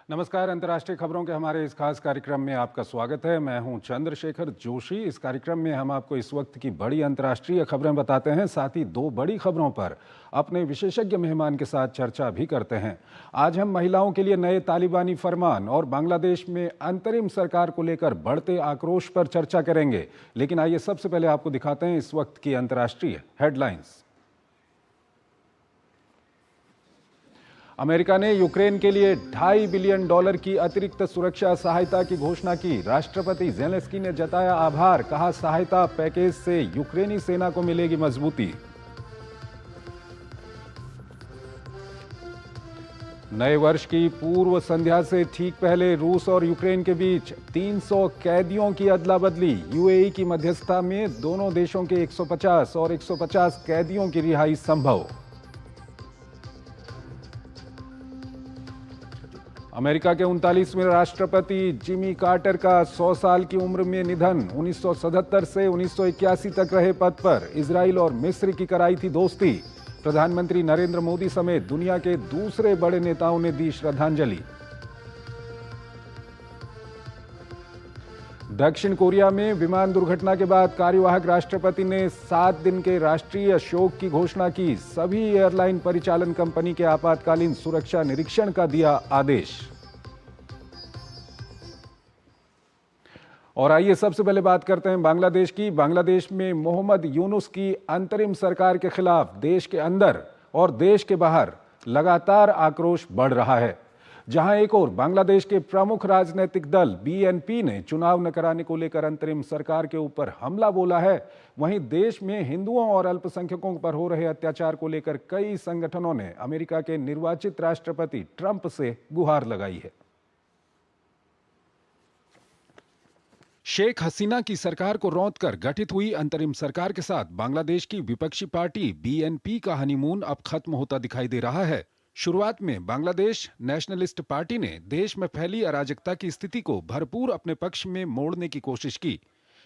नमस्कार। अंतर्राष्ट्रीय खबरों के हमारे इस खास कार्यक्रम में आपका स्वागत है। मैं हूं चंद्रशेखर जोशी। इस कार्यक्रम में हम आपको इस वक्त की बड़ी अंतर्राष्ट्रीय खबरें बताते हैं, साथ ही दो बड़ी खबरों पर अपने विशेषज्ञ मेहमान के साथ चर्चा भी करते हैं। आज हम महिलाओं के लिए नए तालिबानी फरमान और बांग्लादेश में अंतरिम सरकार को लेकर बढ़ते आक्रोश पर चर्चा करेंगे। लेकिन आइए सबसे पहले आपको दिखाते हैं इस वक्त की अंतर्राष्ट्रीय हेडलाइंस। अमेरिका ने यूक्रेन के लिए $2.5 बिलियन की अतिरिक्त सुरक्षा सहायता की घोषणा की। राष्ट्रपति ज़ेलेंस्की ने जताया आभार, कहा सहायता पैकेज से यूक्रेनी सेना को मिलेगी मजबूती। नए वर्ष की पूर्व संध्या से ठीक पहले रूस और यूक्रेन के बीच 300 कैदियों की अदला बदली। यूएई की मध्यस्थता में दोनों देशों के 150 और 150 कैदियों की रिहाई संभव। अमेरिका के 39वें राष्ट्रपति जिमी कार्टर का 100 साल की उम्र में निधन। 1977 से 1981 तक रहे पद पर। इजराइल और मिस्र की कराई थी दोस्ती। प्रधानमंत्री नरेंद्र मोदी समेत दुनिया के दूसरे बड़े नेताओं ने दी श्रद्धांजलि। दक्षिण कोरिया में विमान दुर्घटना के बाद कार्यवाहक राष्ट्रपति ने 7 दिन के राष्ट्रीय शोक की घोषणा की। सभी एयरलाइन परिचालन कंपनी के आपातकालीन सुरक्षा निरीक्षण का दिया आदेश। और आइए सबसे पहले बात करते हैं बांग्लादेश की। बांग्लादेश में मोहम्मद यूनुस की अंतरिम सरकार के खिलाफ देश के अंदर और देश के बाहर लगातार आक्रोश बढ़ रहा है। जहां एक ओर बांग्लादेश के प्रमुख राजनीतिक दल बीएनपी ने चुनाव न कराने को लेकर अंतरिम सरकार के ऊपर हमला बोला है, वहीं देश में हिंदुओं और अल्पसंख्यकों पर हो रहे अत्याचार को लेकर कई संगठनों ने अमेरिका के निर्वाचित राष्ट्रपति ट्रंप से गुहार लगाई है। शेख हसीना की सरकार को रौंदकर गठित हुई अंतरिम सरकार के साथ बांग्लादेश की विपक्षी पार्टी बीएनपी का हनीमून अब खत्म होता दिखाई दे रहा है। शुरुआत में बांग्लादेश नेशनलिस्ट पार्टी ने देश में फैली अराजकता की स्थिति को भरपूर अपने पक्ष में मोड़ने की कोशिश की,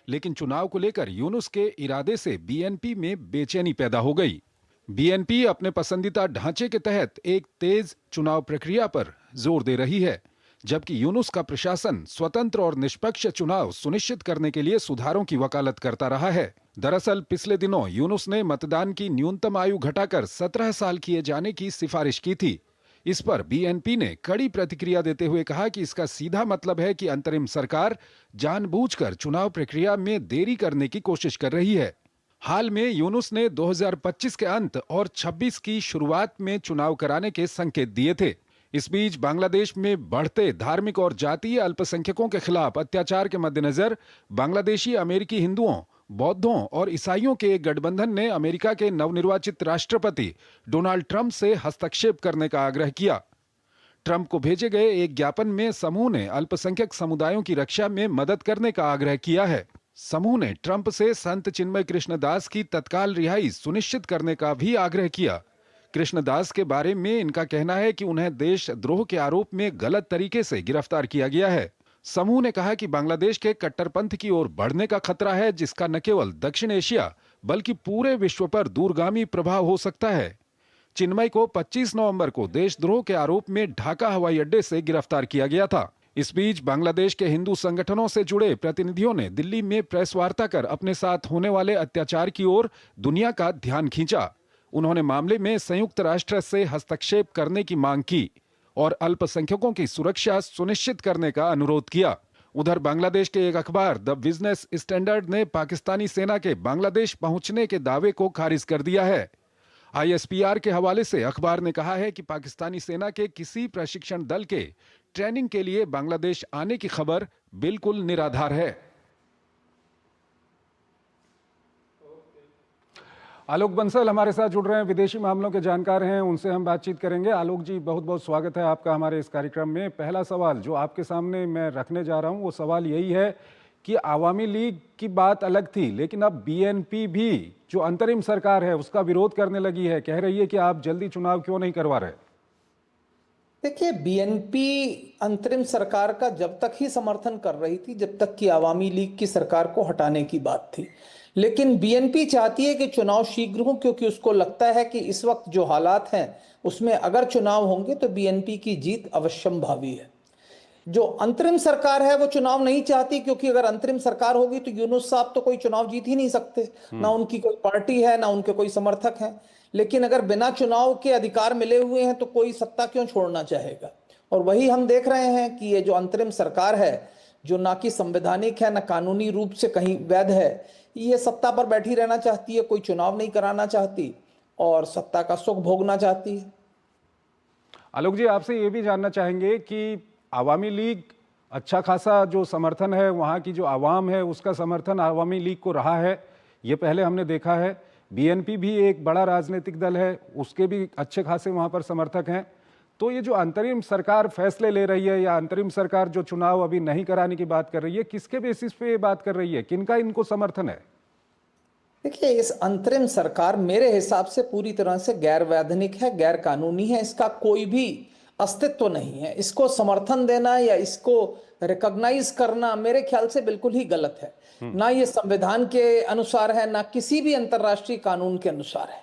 लेकिन चुनाव को लेकर यूनुस के इरादे से बीएनपी में बेचैनी पैदा हो गई। बीएनपी अपने पसंदीदा ढांचे के तहत एक तेज चुनाव प्रक्रिया पर जोर दे रही है, जबकि यूनुस का प्रशासन स्वतंत्र और निष्पक्ष चुनाव सुनिश्चित करने के लिए सुधारों की वकालत करता रहा है। दरअसल पिछले दिनों यूनुस ने मतदान की न्यूनतम आयु घटाकर 17 साल किए जाने की सिफारिश की थी। इस पर बीएनपी ने कड़ी प्रतिक्रिया देते हुए कहा कि इसका सीधा मतलब है कि अंतरिम सरकार जानबूझकर चुनाव प्रक्रिया में देरी करने की कोशिश कर रही है। हाल में यूनुस ने 2025 के अंत और 26 की शुरुआत में चुनाव कराने के संकेत दिए थे। इस बीच बांग्लादेश में बढ़ते धार्मिक और जातीय अल्पसंख्यकों के खिलाफ अत्याचार के मद्देनजर बांग्लादेशी अमेरिकी हिंदुओं, बौद्धों और ईसाइयों के एक गठबंधन ने अमेरिका के नवनिर्वाचित राष्ट्रपति डोनाल्ड ट्रंप से हस्तक्षेप करने का आग्रह किया। ट्रंप को भेजे गए एक ज्ञापन में समूह ने अल्पसंख्यक समुदायों की रक्षा में मदद करने का आग्रह किया है। समूह ने ट्रंप से संत चिन्मय कृष्णदास की तत्काल रिहाई सुनिश्चित करने का भी आग्रह किया। कृष्णदास के बारे में इनका कहना है कि उन्हें देशद्रोह के आरोप में गलत तरीके से गिरफ्तार किया गया है। समूह ने कहा कि बांग्लादेश के कट्टरपंथ की ओर बढ़ने का खतरा है, जिसका न केवल दक्षिण एशिया बल्कि पूरे विश्व पर दूरगामी प्रभाव हो सकता है। चिन्मय को 25 नवंबर को देशद्रोह के आरोप में ढाका हवाई अड्डे से गिरफ्तार किया गया था। इस बीच बांग्लादेश के हिंदू संगठनों से जुड़े प्रतिनिधियों ने दिल्ली में प्रेस वार्ता कर अपने साथ होने वाले अत्याचार की ओर दुनिया का ध्यान खींचा। उन्होंने मामले में संयुक्त राष्ट्र से हस्तक्षेप करने की मांग की और अल्पसंख्यकों की सुरक्षा सुनिश्चित करने का अनुरोध किया। उधर बांग्लादेश के एक अखबार द बिजनेस स्टैंडर्ड ने पाकिस्तानी सेना के बांग्लादेश पहुंचने के दावे को खारिज कर दिया है। आईएसपीआर के हवाले से अखबार ने कहा है कि पाकिस्तानी सेना के किसी प्रशिक्षण दल के ट्रेनिंग के लिए बांग्लादेश आने की खबर बिल्कुल निराधार है। आलोक बंसल हमारे साथ जुड़ रहे हैं, विदेशी मामलों के जानकार हैं, उनसे हम बातचीत करेंगे। आलोक जी, बहुत बहुत स्वागत है आपका हमारे इस कार्यक्रम में। पहला सवाल जो आपके सामने मैं रखने जा रहा हूं वो सवाल यही है कि आवामी लीग की बात अलग थी, लेकिन अब बीएनपी भी जो अंतरिम सरकार है उसका विरोध करने लगी है, कह रही है कि आप जल्दी चुनाव क्यों नहीं करवा रहे। देखिए, बीएनपी अंतरिम सरकार का जब तक ही समर्थन कर रही थी जब तक कि आवामी लीग की सरकार को हटाने की बात थी, लेकिन बीएनपी चाहती है कि चुनाव शीघ्र हो, क्योंकि उसको लगता है कि इस वक्त जो हालात हैं उसमें अगर चुनाव होंगे तो बीएनपी की जीत अवश्यंभावी है। जो अंतरिम सरकार है वो चुनाव नहीं चाहती, क्योंकि अगर अंतरिम सरकार होगी तो यूनुस साहब तो कोई चुनाव जीत ही नहीं सकते, ना उनकी कोई पार्टी है ना उनके कोई समर्थक हैं। लेकिन अगर बिना चुनाव के अधिकार मिले हुए हैं तो कोई सत्ता क्यों छोड़ना चाहेगा। और वही हम देख रहे हैं कि ये जो अंतरिम सरकार है, जो ना कि संवैधानिक है ना कानूनी रूप से कहीं वैध है, ये सत्ता पर बैठी रहना चाहती है, कोई चुनाव नहीं कराना चाहती और सत्ता का सुख भोगना चाहती है। आलोक जी, आपसे ये भी जानना चाहेंगे कि आवामी लीग अच्छा खासा जो समर्थन है, वहाँ की जो आवाम है उसका समर्थन आवामी लीग को रहा है, ये पहले हमने देखा है। बीएनपी भी एक बड़ा राजनीतिक दल है, उसके भी अच्छे खासे वहाँ पर समर्थक हैं। तो ये जो अंतरिम सरकार फैसले ले रही है या अंतरिम सरकार जो चुनाव अभी नहीं कराने की बात कर रही है, किसके बेसिस पे ये बात कर रही है, किनका इनको समर्थन है? देखिए, इस अंतरिम सरकार मेरे हिसाब से पूरी तरह से गैर वैधानिक है, गैर कानूनी है, इसका कोई भी अस्तित्व नहीं है। इसको समर्थन देना या इसको रिकॉग्नाइज करना मेरे ख्याल से बिल्कुल ही गलत है। ना ये संविधान के अनुसार है, ना किसी भी अंतर्राष्ट्रीय कानून के अनुसार है।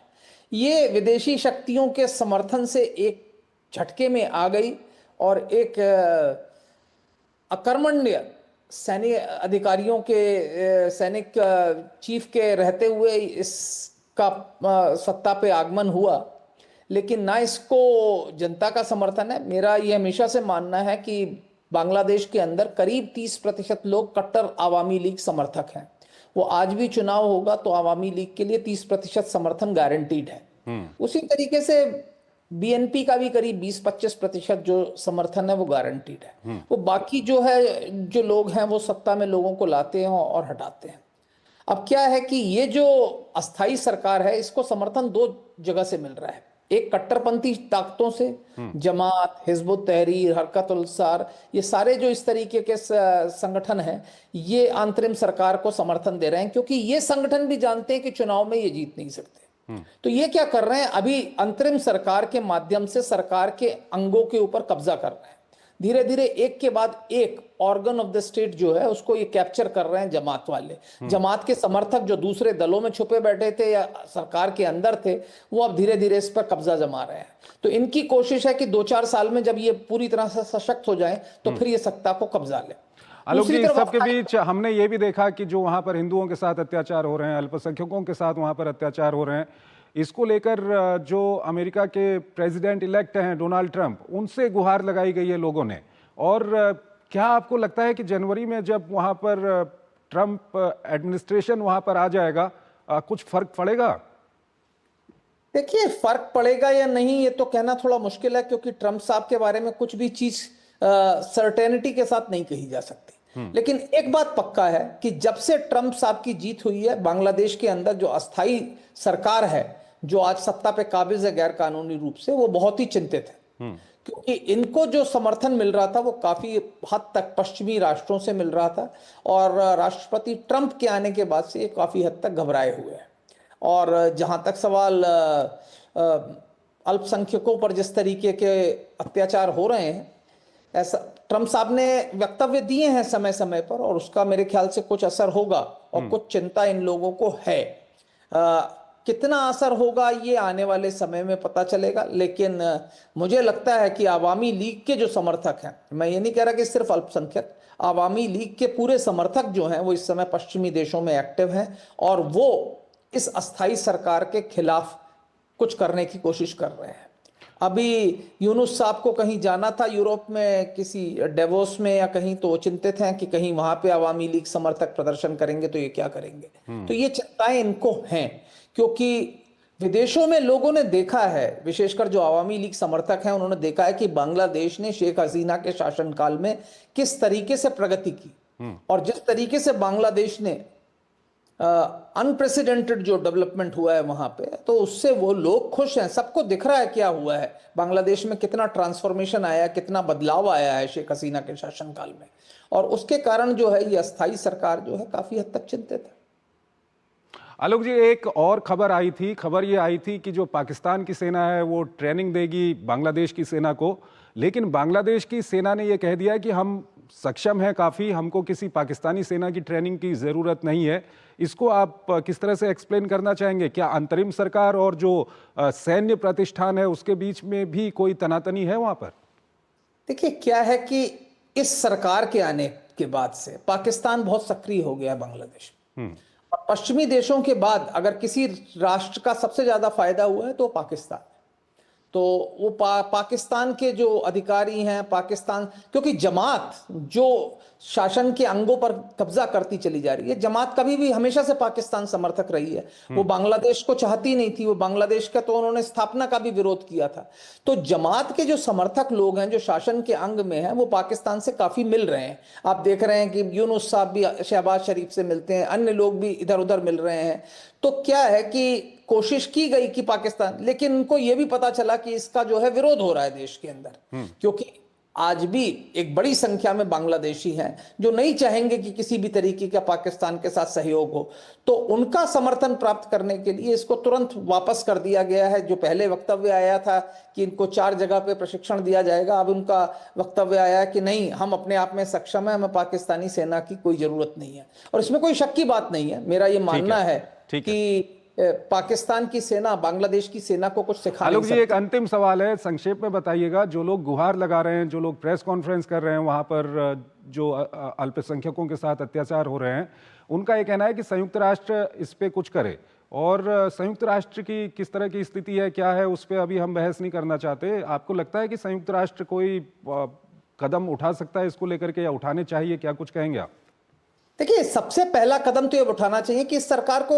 ये विदेशी शक्तियों के समर्थन से एक झटके में आ गई और एक अकर्मण्य सैनिक अधिकारियों के सैनिक चीफ के रहते हुए इसका सत्ता पे आगमन हुआ। लेकिन ना इसको जनता का समर्थन है। मेरा ये हमेशा से मानना है कि बांग्लादेश के अंदर करीब 30% लोग कट्टर आवामी लीग समर्थक हैं। वो आज भी चुनाव होगा तो आवामी लीग के लिए 30% समर्थन गारंटीड है। उसी तरीके से बीएनपी का भी करीब 20-25% जो समर्थन है वो गारंटीड है। वो बाकी जो है, जो लोग हैं वो सत्ता में लोगों को लाते हैं और हटाते हैं। अब क्या है कि ये जो अस्थाई सरकार है, इसको समर्थन दो जगह से मिल रहा है। एक कट्टरपंथी ताकतों से, जमात, हिजबुत तहरीर, हरकत उल सार, ये सारे जो इस तरीके के संगठन हैं, ये अंतरिम सरकार को समर्थन दे रहे हैं, क्योंकि ये संगठन भी जानते हैं कि चुनाव में ये जीत नहीं सकते। तो ये क्या कर रहे हैं, अभी अंतरिम सरकार के माध्यम से सरकार के अंगों के ऊपर कब्जा कर रहे हैं। धीरे धीरे एक के बाद एक ऑर्गन ऑफ द स्टेट जो है उसको ये कैप्चर कर रहे हैं जमात वाले। जमात के समर्थक जो दूसरे दलों में छुपे बैठे थे या सरकार के अंदर थे, वो अब धीरे धीरे इस पर कब्जा जमा रहे हैं। तो इनकी कोशिश है कि 2-4 साल में जब ये पूरी तरह से सशक्त हो जाए तो फिर ये सत्ता को कब्जा ले। आलोक जी, इस सब के बीच हमने ये भी देखा कि जो वहां पर हिंदुओं के साथ अत्याचार हो रहे हैं, अल्पसंख्यकों के साथ वहां पर अत्याचार हो रहे हैं, इसको लेकर जो अमेरिका के प्रेसिडेंट इलेक्ट हैं डोनाल्ड ट्रंप, उनसे गुहार लगाई गई है लोगों ने। और क्या आपको लगता है कि जनवरी में जब वहां पर ट्रंप एडमिनिस्ट्रेशन वहां पर आ जाएगा, कुछ फर्क पड़ेगा? देखिए, फर्क पड़ेगा या नहीं ये तो कहना थोड़ा मुश्किल है, क्योंकि ट्रंप साहब के बारे में कुछ भी चीज सर्टेनिटी के साथ नहीं कही जा सकती। लेकिन एक बात पक्का है कि जब से ट्रंप साहब की जीत हुई है, बांग्लादेश के अंदर जो अस्थाई सरकार है, जो आज सत्ता पे काबिज है गैर कानूनी रूप से, वो बहुत ही चिंतित है। क्योंकि इनको जो समर्थन मिल रहा था वो काफी हद तक पश्चिमी राष्ट्रों से मिल रहा था, और राष्ट्रपति ट्रंप के आने के बाद से ये काफी हद तक घबराए हुए हैं। और जहां तक सवाल अल्पसंख्यकों पर जिस तरीके के अत्याचार हो रहे हैं, ऐसा ट्रंप साहब ने वक्तव्य दिए हैं समय समय पर, और उसका मेरे ख्याल से कुछ असर होगा और कुछ चिंता इन लोगों को है। कितना असर होगा ये आने वाले समय में पता चलेगा। लेकिन मुझे लगता है कि आवामी लीग के जो समर्थक हैं, मैं ये नहीं कह रहा कि सिर्फ अल्पसंख्यक, आवामी लीग के पूरे समर्थक जो हैं वो इस समय पश्चिमी देशों में एक्टिव हैं, और वो इस अस्थाई सरकार के खिलाफ कुछ करने की कोशिश कर रहे हैं। अभी यूनुस साहब को कहीं जाना था यूरोप में, किसी डेवोस में या कहीं, तो वो चिंतित हैं कि कहीं वहां पे आवामी लीग समर्थक प्रदर्शन करेंगे तो ये क्या करेंगे। तो ये चिंताएं इनको हैं, क्योंकि विदेशों में लोगों ने देखा है, विशेषकर जो आवामी लीग समर्थक हैं, उन्होंने देखा है कि बांग्लादेश ने शेख हसीना के शासनकाल में किस तरीके से प्रगति की, और जिस तरीके से बांग्लादेश ने अनप्रेसिडेंटेड जो डेवलपमेंट हुआ है वहां पे, तो उससे वो लोग खुश हैं। सबको दिख रहा है क्या हुआ है बांग्लादेश में, कितना ट्रांसफॉर्मेशन आया, कितना बदलाव आया है शेख हसीना के शासनकाल में। और उसके कारण जो है ये अस्थाई सरकार जो है काफी हद तक चिंतित है। आलोक जी, एक और खबर आई थी, खबर ये आई थी कि जो पाकिस्तान की सेना है वो ट्रेनिंग देगी बांग्लादेश की सेना को, लेकिन बांग्लादेश की सेना ने ये कह दिया कि हम सक्षम हैं काफ़ी, हमको किसी पाकिस्तानी सेना की ट्रेनिंग की ज़रूरत नहीं है। इसको आप किस तरह से एक्सप्लेन करना चाहेंगे? क्या अंतरिम सरकार और जो सैन्य प्रतिष्ठान है उसके बीच में भी कोई तनातनी है वहाँ पर? देखिए, क्या है कि इस सरकार के आने के बाद से पाकिस्तान बहुत सक्रिय हो गया है बांग्लादेश में। और पश्चिमी देशों के बाद अगर किसी राष्ट्र का सबसे ज्यादा फायदा हुआ है तो पाकिस्तान। तो वो पाकिस्तान के जो अधिकारी हैं, पाकिस्तान, क्योंकि जमात जो शासन के अंगों पर कब्जा करती चली जा रही है, जमात कभी भी हमेशा से पाकिस्तान समर्थक रही है। वो बांग्लादेश को चाहती नहीं थी, वो बांग्लादेश का तो उन्होंने स्थापना का भी विरोध किया था। तो जमात के जो समर्थक लोग हैं, जो शासन के अंग में हैं, वो पाकिस्तान से काफी मिल रहे हैं। आप देख रहे हैं कि यूनुस साहब भी शहबाज शरीफ से मिलते हैं, अन्य लोग भी इधर उधर मिल रहे हैं। तो क्या है कि कोशिश की गई कि पाकिस्तान, लेकिन उनको यह भी पता चला कि इसका जो है विरोध हो रहा है देश के अंदर, क्योंकि आज भी एक बड़ी संख्या में बांग्लादेशी हैं जो नहीं चाहेंगे कि किसी भी तरीके का पाकिस्तान के साथ सहयोग हो। तो उनका समर्थन प्राप्त करने के लिए इसको तुरंत वापस कर दिया गया है। जो पहले वक्तव्य आया था कि इनको 4 जगह पे प्रशिक्षण दिया जाएगा, अब उनका वक्तव्य आया कि नहीं, हम अपने आप में सक्षम है, हमें पाकिस्तानी सेना की कोई जरूरत नहीं है। और इसमें कोई शक की बात नहीं है। मेरा ये मानना है कि पाकिस्तान की सेना बांग्लादेश की सेना को कुछ सिखा नहीं आलोक जी, सकती। एक अंतिम सवाल है, संक्षेप में बताइएगा। जो लोग गुहार लगा रहे हैं, जो लोग प्रेस कॉन्फ्रेंस कर रहे हैं, वहां पर जो अल्पसंख्यकों के साथ अत्याचार हो रहे हैं, उनका ये कहना है कि संयुक्त राष्ट्र इस पे कुछ करे। और संयुक्त राष्ट्र की किस तरह की स्थिति है, क्या है, उस पर अभी हम बहस नहीं करना चाहते। आपको लगता है कि संयुक्त राष्ट्र कोई कदम उठा सकता है इसको लेकर के, या उठाने चाहिए? क्या कुछ कहेंगे आप? देखिए, सबसे पहला कदम तो ये उठाना चाहिए कि इस सरकार को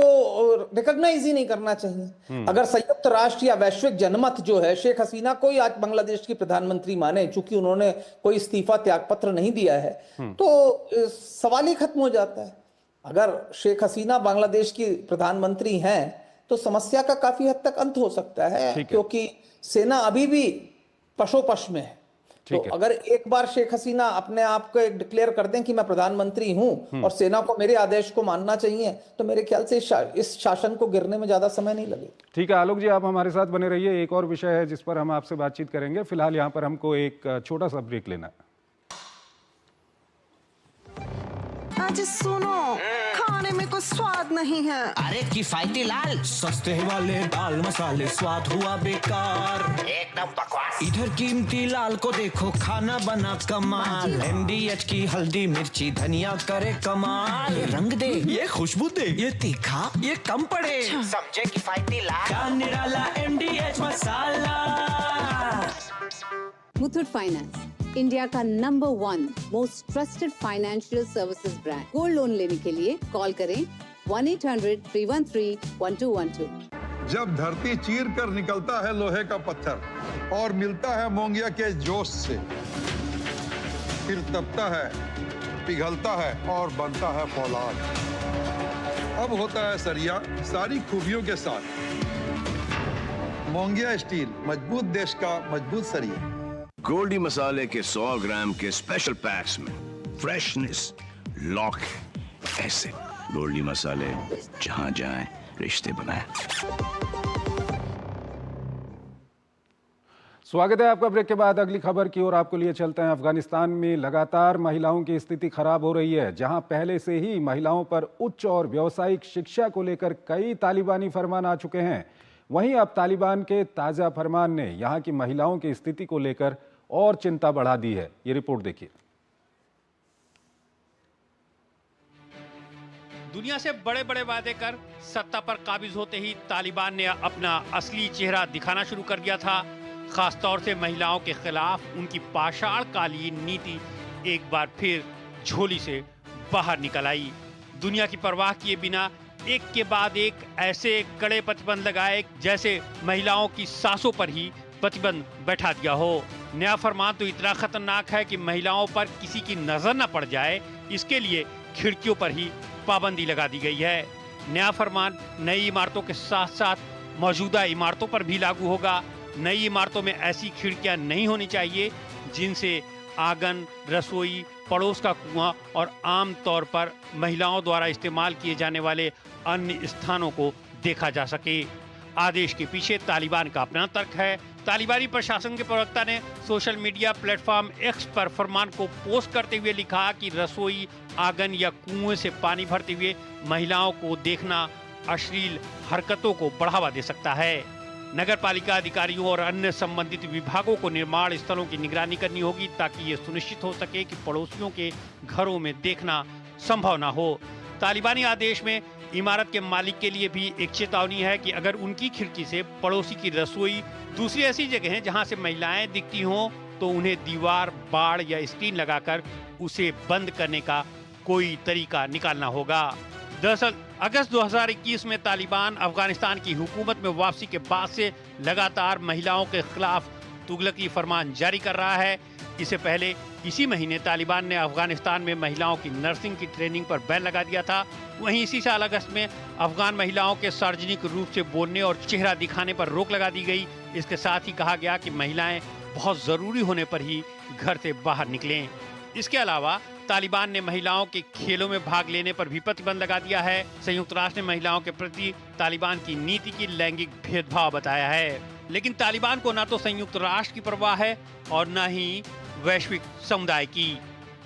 रिकॉग्नाइज ही नहीं करना चाहिए। अगर संयुक्त राष्ट्र या वैश्विक जनमत जो है शेख हसीना को ही आज बांग्लादेश की प्रधानमंत्री माने, चूंकि उन्होंने कोई इस्तीफा त्याग पत्र नहीं दिया है, तो सवाल ही खत्म हो जाता है। अगर शेख हसीना बांग्लादेश की प्रधानमंत्री हैं तो समस्या का काफी हद तक अंत हो सकता है, क्योंकि सेना अभी भी पशोपश में है। तो अगर एक बार शेख हसीना अपने आप को एक डिक्लेयर कर दें कि मैं प्रधानमंत्री हूं और सेना को मेरे आदेश को मानना चाहिए, तो मेरे ख्याल से इस शासन को गिरने में ज्यादा समय नहीं लगेगा। ठीक है आलोक जी, आप हमारे साथ बने रहिए। एक और विषय है जिस पर हम आपसे बातचीत करेंगे। फिलहाल यहाँ पर हमको एक छोटा सा ब्रेक लेना है। आज सुनो, खाने में कोई स्वाद नहीं है। अरे किफायती लाल, सस्ते वाले दाल मसाले स्वाद हुआ बेकार, एकदम बकवास। इधर कीमती लाल को देखो, खाना बना कमाल। MDH की हल्दी मिर्ची धनिया करे कमाल। ये रंग दे, ये खुशबू दे, ये तीखा, ये कम पड़े। समझे किफायती लाल, क्या निराला MDH मसाला। मुथूट फाइनेंस, इंडिया का number 1 most trusted financial services brand. Gold loan लेने के लिए कॉल करें 1-800-313-1212। जब धरती चीर कर निकलता है लोहे का पत्थर और मिलता है मोंगिया के जोश से, फिर तपता है, पिघलता है और बनता है फौलाद। अब होता है सरिया सारी खूबियों के साथ। मोंगिया स्टील, मजबूत देश का मजबूत सरिया। गोल्डी मसाले के 100 ग्राम के स्पेशल पैक्स में फ्रेशनेस लॉक है। ऐसे गोल्डी मसाले जहां जाएं रिश्ते बनाएं। स्वागत है आपका ब्रेक के बाद। अगली खबर की ओर आपको लिए चलते हैं। अफगानिस्तान में लगातार महिलाओं की स्थिति खराब हो रही है। जहां पहले से ही महिलाओं पर उच्च और व्यावसायिक शिक्षा को लेकर कई तालिबानी फरमान आ चुके हैं, वहीं अब तालिबान के ताजा फरमान ने यहां की महिलाओं की स्थिति को लेकर और चिंता बढ़ा दी है। ये रिपोर्ट देखिए। दुनिया से बड़े बड़े वादे कर सत्ता पर काबिज होते ही तालिबान ने अपना असली चेहरा दिखाना शुरू कर दिया था। खास तौर से महिलाओं के खिलाफ उनकी पाषाणकालीन नीति एक बार फिर झोली से बाहर निकल आई। दुनिया की परवाह किए बिना एक के बाद एक ऐसे कड़े प्रतिबंध लगाए जैसे महिलाओं की सांसों पर ही प्रतिबंध बैठा दिया हो। नया फरमान तो इतना खतरनाक है कि महिलाओं पर किसी की नजर न पड़ जाए, इसके लिए खिड़कियों पर ही पाबंदी लगा दी गई है। नया फरमान नई इमारतों के साथ साथ मौजूदा इमारतों पर भी लागू होगा। नई इमारतों में ऐसी खिड़कियां नहीं होनी चाहिए जिनसे आंगन, रसोई, पड़ोस का कुआं और आम तौर पर महिलाओं द्वारा इस्तेमाल किए जाने वाले अन्य स्थानों को देखा जा सके। आदेश के पीछे तालिबान का अपना तर्क है। तालिबानी प्रशासन के प्रवक्ता ने सोशल मीडिया प्लेटफॉर्म एक्स पर फरमान को पोस्ट करते हुए लिखा कि रसोई, आंगन या कुएं से पानी भरते हुए महिलाओं को देखना अश्लील हरकतों को बढ़ावा दे सकता है। नगर पालिका अधिकारियों और अन्य संबंधित विभागों को निर्माण स्थलों की निगरानी करनी होगी ताकि ये सुनिश्चित हो सके कि पड़ोसियों के घरों में देखना संभव न हो। तालिबानी आदेश में इमारत के मालिक के लिए भी एक चेतावनी है कि अगर उनकी खिड़की से पड़ोसी की रसोई, दूसरी ऐसी जगह जहां से महिलाएं दिखती हों, तो उन्हें दीवार, बाड़ या स्क्रीन लगाकर उसे बंद करने का कोई तरीका निकालना होगा। दरअसल अगस्त 2021 में तालिबान अफगानिस्तान की हुकूमत में वापसी के बाद से लगातार महिलाओं के खिलाफ तुगलकी फरमान जारी कर रहा है। इससे पहले इसी महीने तालिबान ने अफगानिस्तान में महिलाओं की नर्सिंग की ट्रेनिंग पर बैन लगा दिया था। वहीं इसी साल अगस्त में अफगान महिलाओं के सार्वजनिक रूप से बोलने और चेहरा दिखाने पर रोक लगा दी गई। इसके साथ ही कहा गया कि महिलाएं बहुत जरूरी होने पर ही घर से बाहर निकलें। इसके अलावा तालिबान ने महिलाओं के खेलों में भाग लेने पर भी प्रतिबंध लगा दिया है। संयुक्त राष्ट्र ने महिलाओं के प्रति तालिबान की नीति की लैंगिक भेदभाव बताया है। लेकिन तालिबान को न तो संयुक्त राष्ट्र की परवाह है और न ही वैश्विक समुदाय की।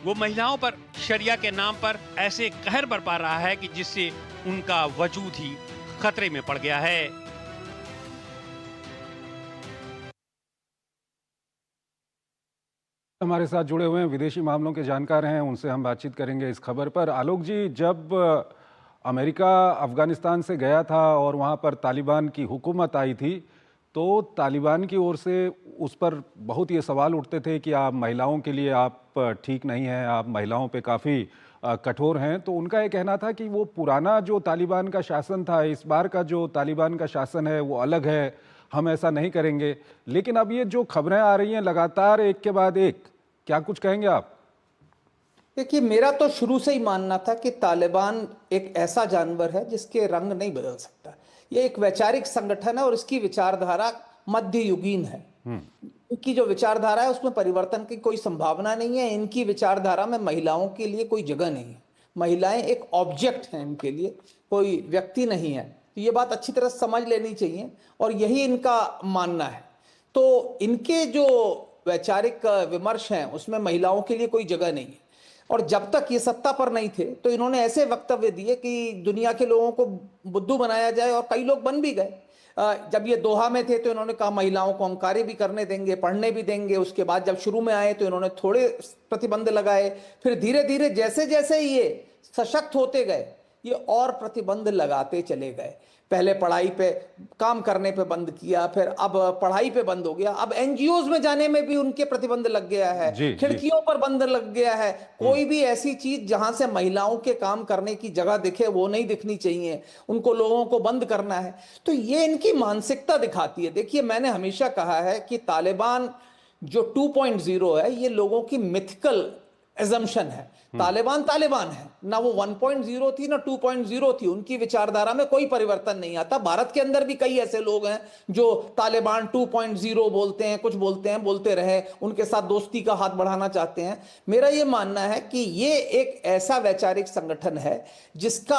वो महिलाओं पर शरिया के नाम पर ऐसे कहर बरपा रहा है कि जिससे उनका वजूद ही खतरे में पड़ गया है। हमारे साथ जुड़े हुए हैं विदेशी मामलों के जानकार हैं, उनसे हम बातचीत करेंगे इस खबर पर। आलोक जी, जब अमेरिका अफगानिस्तान से गया था और वहां पर तालिबान की हुकूमत आई थी, तो तालिबान की ओर से उस पर बहुत ये सवाल उठते थे कि आप महिलाओं के लिए आप ठीक नहीं हैं, आप महिलाओं पे काफ़ी कठोर हैं। तो उनका ये कहना था कि वो पुराना जो तालिबान का शासन था, इस बार का जो तालिबान का शासन है वो अलग है, हम ऐसा नहीं करेंगे। लेकिन अब ये जो खबरें आ रही हैं लगातार एक के बाद एक, क्या कुछ कहेंगे आप? देखिए, मेरा तो शुरू से ही मानना था कि तालिबान एक ऐसा जानवर है जिसके रंग नहीं बदल सकता। ये एक वैचारिक संगठन है और इसकी विचारधारा मध्ययुगीन है। इनकी जो विचारधारा है उसमें परिवर्तन की कोई संभावना नहीं है। इनकी विचारधारा में महिलाओं के लिए कोई जगह नहीं है। महिलाएं एक ऑब्जेक्ट हैं, इनके लिए कोई व्यक्ति नहीं है। तो ये बात अच्छी तरह समझ लेनी चाहिए और यही इनका मानना है। तो इनके जो वैचारिक विमर्श हैं उसमें महिलाओं के लिए कोई जगह नहीं है। और जब तक ये सत्ता पर नहीं थे तो इन्होंने ऐसे वक्तव्य दिए कि दुनिया के लोगों को बुद्धू बनाया जाए, और कई लोग बन भी गए। जब ये दोहा में थे तो इन्होंने कहा महिलाओं को हम कार्य भी करने देंगे, पढ़ने भी देंगे। उसके बाद जब शुरू में आए तो इन्होंने थोड़े प्रतिबंध लगाए, फिर धीरे धीरे जैसे जैसे ये सशक्त होते गए ये और प्रतिबंध लगाते चले गए। पहले पढ़ाई पे काम करने पे बंद किया, फिर अब पढ़ाई पे बंद हो गया, अब एनजीओज में जाने में भी उनके प्रतिबंध लग गया है, खिड़कियों पर बंद लग गया है। कोई भी ऐसी चीज जहां से महिलाओं के काम करने की जगह दिखे वो नहीं दिखनी चाहिए, उनको लोगों को बंद करना है। तो ये इनकी मानसिकता दिखाती है। देखिए, मैंने हमेशा कहा है कि तालिबान जो 2.0 है ये लोगों की मिथिकल एजम्पशन है। तालिबान तालिबान है ना, वो 1.0 थी ना 2.0 थी। उनकी विचारधारा में कोई परिवर्तन नहीं आता। भारत के अंदर भी कई ऐसे लोग हैं जो तालिबान 2.0 बोलते हैं, कुछ बोलते हैं, बोलते रहे, उनके साथ दोस्ती का हाथ बढ़ाना चाहते हैं। मेरा ये मानना है कि ये एक ऐसा वैचारिक संगठन है जिसका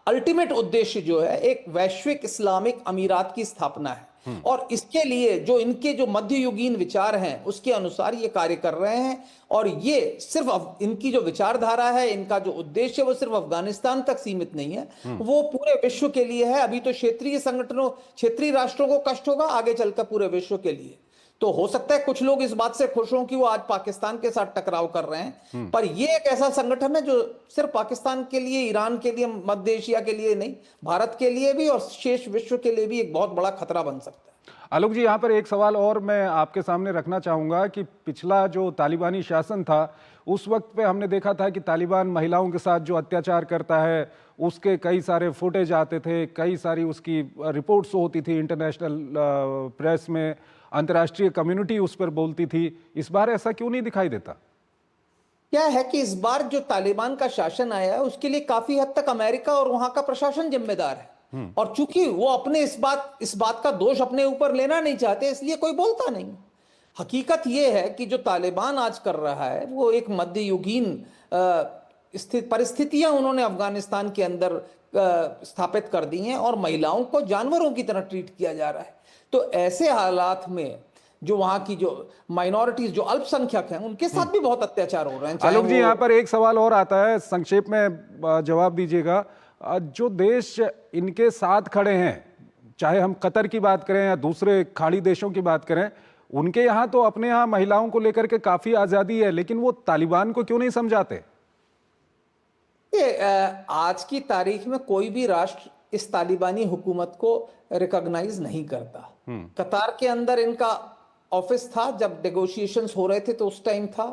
अल्टीमेट उद्देश्य जो है एक वैश्विक इस्लामिक अमीरात की स्थापना है। और इसके लिए जो इनके जो मध्ययुगीन विचार हैं उसके अनुसार ये कार्य कर रहे हैं। और ये सिर्फ इनकी जो विचारधारा है, इनका जो उद्देश्य है वो सिर्फ अफगानिस्तान तक सीमित नहीं है, वो पूरे विश्व के लिए है। अभी तो क्षेत्रीय संगठनों, क्षेत्रीय राष्ट्रों को कष्ट होगा, आगे चलकर पूरे विश्व के लिए। तो हो सकता है कुछ लोग इस बात से खुश हों कि वो आज पाकिस्तान के साथ टकराव कर रहे हैं, पर ये एक ऐसा संगठन है जो सिर्फ पाकिस्तान के लिए, ईरान के लिए, मध्य एशिया के लिए नहीं, भारत के लिए भी और शेष विश्व के लिए भी एक बहुत बड़ा खतरा बन सकता है। आलोक जी, यहाँ पर एक सवाल और मैं आपके सामने रखना चाहूँगा कि पिछला जो तालिबानी शासन था उस वक्त पे हमने देखा था कि तालिबान महिलाओं के साथ जो अत्याचार करता है उसके कई सारे फुटेज आते थे, कई सारी उसकी रिपोर्ट्स होती थी इंटरनेशनल प्रेस में, अंतर्राष्ट्रीय कम्युनिटी उस पर बोलती थी। इस बार ऐसा क्यों नहीं दिखाई देता? क्या है कि इस बार जो तालिबान का शासन आया है उसके लिए काफी हद तक अमेरिका और वहां का प्रशासन जिम्मेदार है। और चूंकि वो अपने इस बात का दोष अपने ऊपर लेना नहीं चाहते, इसलिए कोई बोलता नहीं। हकीकत ये है कि जो तालिबान आज कर रहा है वो एक मध्ययुगीन परिस्थितियां उन्होंने अफगानिस्तान के अंदर स्थापित कर दी हैं और महिलाओं को जानवरों की तरह ट्रीट किया जा रहा है। तो ऐसे हालात में जो वहां की जो माइनॉरिटीज, जो अल्पसंख्यक हैं, उनके साथ भी बहुत अत्याचार हो रहे हैं। आलोक जी, यहाँ पर एक सवाल और आता है, संक्षेप में जवाब दीजिएगा। जो देश इनके साथ खड़े हैं, चाहे हम कतर की बात करें या दूसरे खाड़ी देशों की बात करें, उनके यहाँ तो अपने यहाँ महिलाओं को लेकर के काफी आजादी है, लेकिन वो तालिबान को क्यों नहीं समझाते? आज की तारीख में कोई भी राष्ट्र इस तालिबानी हुकूमत को रिकॉग्नाइज नहीं करता। कतार के अंदर इनका ऑफिस था, जब नेगोशिएशंस हो रहे थे तो उस टाइम था।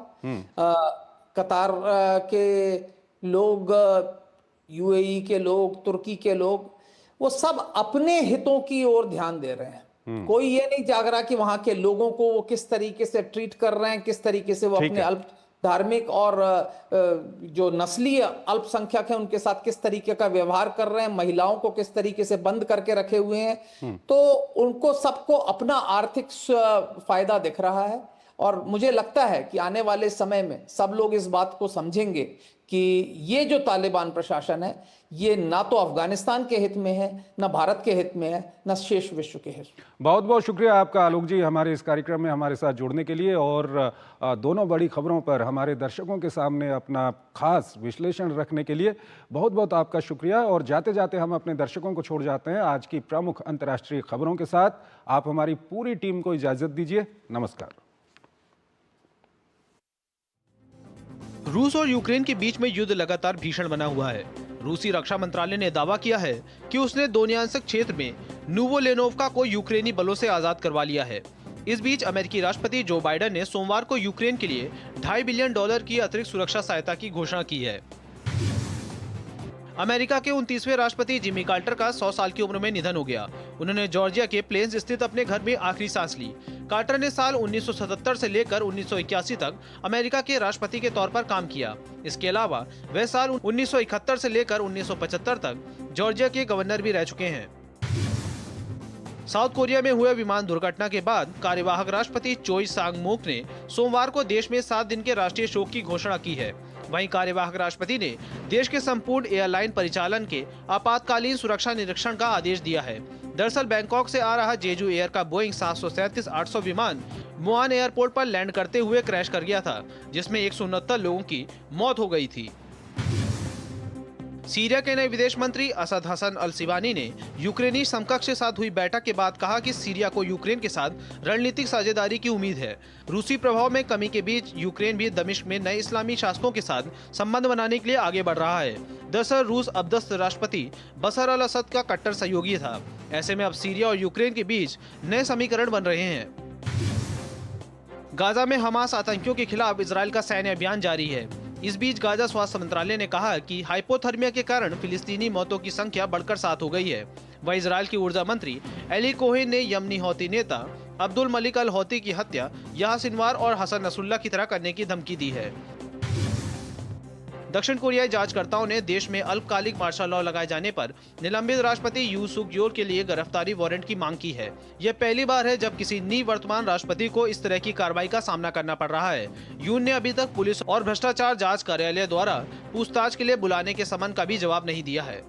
कतार के लोग, यूएई के लोग, तुर्की के लोग, वो सब अपने हितों की ओर ध्यान दे रहे हैं। कोई ये नहीं जाग रहा कि वहां के लोगों को वो किस तरीके से ट्रीट कर रहे हैं, किस तरीके से वो अपने अल्प धार्मिक और जो नस्लीय अल्पसंख्यक है उनके साथ किस तरीके का व्यवहार कर रहे हैं, महिलाओं को किस तरीके से बंद करके रखे हुए हैं। तो उनको सबको अपना आर्थिक फायदा दिख रहा है, और मुझे लगता है कि आने वाले समय में सब लोग इस बात को समझेंगे कि ये जो तालिबान प्रशासन है, ये ना तो अफगानिस्तान के हित में है, ना भारत के हित में है, ना शेष विश्व के हित में। बहुत बहुत शुक्रिया आपका आलोक जी, हमारे इस कार्यक्रम में हमारे साथ जुड़ने के लिए और दोनों बड़ी खबरों पर हमारे दर्शकों के सामने अपना खास विश्लेषण रखने के लिए बहुत बहुत आपका शुक्रिया। और जाते जाते हम अपने दर्शकों को छोड़ जाते हैं आज की प्रमुख अंतर्राष्ट्रीय खबरों के साथ। आप हमारी पूरी टीम को इजाजत दीजिए। नमस्कार। रूस और यूक्रेन के बीच में युद्ध लगातार भीषण बना हुआ है। रूसी रक्षा मंत्रालय ने दावा किया है कि उसने दोनियांस्क क्षेत्र में नोवोलेनोव्का को यूक्रेनी बलों से आजाद करवा लिया है। इस बीच अमेरिकी राष्ट्रपति जो बाइडेन ने सोमवार को यूक्रेन के लिए $2.5 बिलियन की अतिरिक्त सुरक्षा सहायता की घोषणा की है। अमेरिका के 29वें राष्ट्रपति जिमी कार्टर का 100 साल की उम्र में निधन हो गया। उन्होंने जॉर्जिया के प्लेन्स स्थित अपने घर में आखिरी सांस ली। कार्टर ने साल 1977 से लेकर 1981 तक अमेरिका के राष्ट्रपति के तौर पर काम किया। इसके अलावा वे साल 1971 से लेकर 1975 तक जॉर्जिया के गवर्नर भी रह चुके हैं। साउथ कोरिया में हुए विमान दुर्घटना के बाद कार्यवाहक राष्ट्रपति चोई सांग मोक ने सोमवार को देश में 7 दिन के राष्ट्रीय शोक की घोषणा की है। वहीं कार्यवाहक राष्ट्रपति ने देश के संपूर्ण एयरलाइन परिचालन के आपातकालीन सुरक्षा निरीक्षण का आदेश दिया है। दरअसल बैंकॉक से आ रहा जेजू एयर का बोइंग 737-800 विमान मुआन एयरपोर्ट पर लैंड करते हुए क्रैश कर गया था, जिसमें 169 लोगों की मौत हो गई थी। सीरिया के नए विदेश मंत्री असद हसन अल सिवानी ने यूक्रेनी समकक्ष के साथ हुई बैठक के बाद कहा कि सीरिया को यूक्रेन के साथ रणनीतिक साझेदारी की उम्मीद है। रूसी प्रभाव में कमी के बीच यूक्रेन भी दमिश्क में नए इस्लामी शासकों के साथ संबंध बनाने के लिए आगे बढ़ रहा है। दरअसल रूस अब्दस्त राष्ट्रपति बशर अल असद का कट्टर सहयोगी था। ऐसे में अब सीरिया और यूक्रेन के बीच नए समीकरण बन रहे हैं। गाजा में हमास आतंकियों के खिलाफ इजरायल का सैन्य अभियान जारी है। इस बीच गाजा स्वास्थ्य मंत्रालय ने कहा कि हाइपोथर्मिया के कारण फिलिस्तीनी मौतों की संख्या बढ़कर 7 हो गई है। वह इजरायल की ऊर्जा मंत्री एली कोहेन ने यमनी हौती नेता अब्दुल मलिक अल हौती की हत्या याह्या सिनवार और हसन नसरुल्लाह की तरह करने की धमकी दी है। दक्षिण कोरियाई जांचकर्ताओं ने देश में अल्पकालिक मार्शल लॉ लगाए जाने पर निलंबित राष्ट्रपति यू सुक योल के लिए गिरफ्तारी वारंट की मांग की है। यह पहली बार है जब किसी निवर्तमान राष्ट्रपति को इस तरह की कार्रवाई का सामना करना पड़ रहा है। यून ने अभी तक पुलिस और भ्रष्टाचार जांच कार्यालय द्वारा पूछताछ के लिए बुलाने के समन का भी जवाब नहीं दिया है।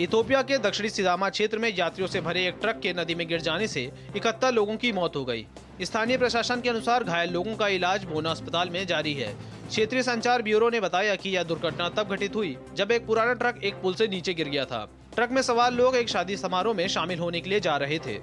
इथोपिया के दक्षिणी सिदामा क्षेत्र में यात्रियों से भरे एक ट्रक के नदी में गिर जाने से 71 लोगों की मौत हो गई। स्थानीय प्रशासन के अनुसार घायल लोगों का इलाज बोना अस्पताल में जारी है। क्षेत्रीय संचार ब्यूरो ने बताया कि यह दुर्घटना तब घटित हुई जब एक पुराना ट्रक एक पुल से नीचे गिर गया था। ट्रक में सवार लोग एक शादी समारोह में शामिल होने के लिए जा रहे थे।